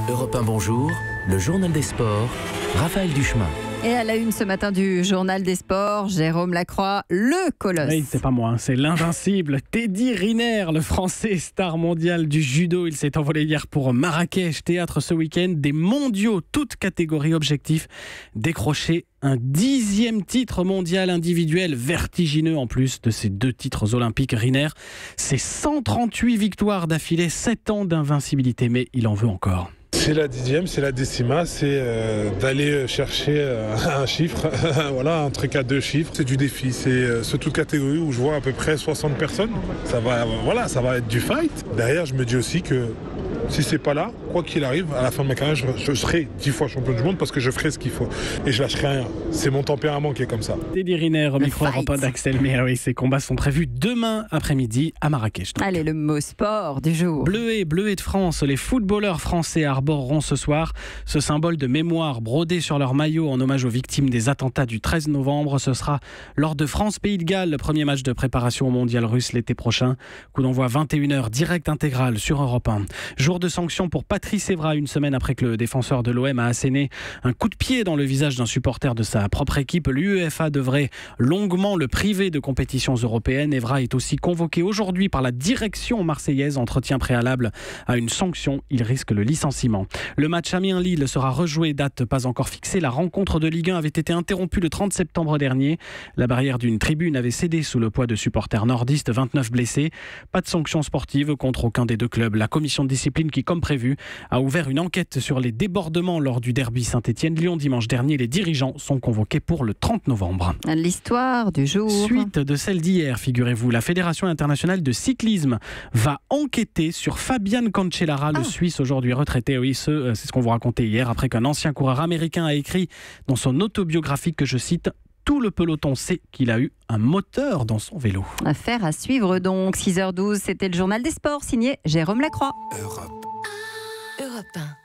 Europe 1, bonjour, le journal des sports, Raphaël Duchemin. Et à la une ce matin du journal des sports, Jérôme Lacroix, le colosse. Oui, c'est pas moi, c'est l'invincible Teddy Riner, le français star mondial du judo. Il s'est envolé hier pour Marrakech, théâtre ce week-end des mondiaux, toutes catégories objectifs. Décroché un 10e titre mondial individuel, vertigineux en plus de ses 2 titres olympiques. Riner, c'est 138 victoires d'affilée, 7 ans d'invincibilité, mais il en veut encore. C'est la 10e, c'est la décima, c'est d'aller chercher un chiffre, voilà, un truc à 2 chiffres. C'est du défi, c'est ce toute catégorie où je vois à peu près 60 personnes. Ça va être du fight. Derrière, je me dis aussi que si c'est pas là, quoi qu'il arrive, à la fin de ma carrière, je serai 10 fois champion du monde parce que je ferai ce qu'il faut. Et je lâcherai rien. C'est mon tempérament qui est comme ça. Teddy Riner, au micro Europe 1 d'Axel. Mais oui, ces combats sont prévus demain après-midi à Marrakech. Donc. Allez, le mot sport du jour. Bleuets de France, les footballeurs français arboreront ce soir ce symbole de mémoire brodé sur leur maillot en hommage aux victimes des attentats du 13 novembre. Ce sera lors de France-Pays de Galles, le premier match de préparation au mondial russe l'été prochain. Coup d'envoi 21h, direct intégral sur Europe 1. Jour de sanction pour Patrice Evra, une semaine après que le défenseur de l'OM a asséné un coup de pied dans le visage d'un supporter de sa propre équipe. L'UEFA devrait longuement le priver de compétitions européennes. Evra est aussi convoqué aujourd'hui par la direction marseillaise. Entretien préalable à une sanction. Il risque le licenciement. Le match Amiens-Lille sera rejoué, date pas encore fixée. La rencontre de Ligue 1 avait été interrompue le 30 septembre dernier. La barrière d'une tribune avait cédé sous le poids de supporters nordistes, 29 blessés. Pas de sanction sportive contre aucun des 2 clubs. La commission de discipline qui, comme prévu, a ouvert une enquête sur les débordements lors du derby Saint-Étienne-Lyon dimanche dernier. Les dirigeants sont convoqués pour le 30 novembre. L'histoire du jour. Suite de celle d'hier, figurez-vous. La Fédération internationale de cyclisme va enquêter sur Fabian Cancellara, le Suisse aujourd'hui retraité. Oui, c'est ce qu'on vous racontait hier, après qu'un ancien coureur américain a écrit dans son autobiographie que, je cite, « Tout le peloton sait qu'il a eu un moteur dans son vélo ». Affaire à suivre donc. 6h12, c'était le journal des sports signé Jérôme Lacroix. Europe 1.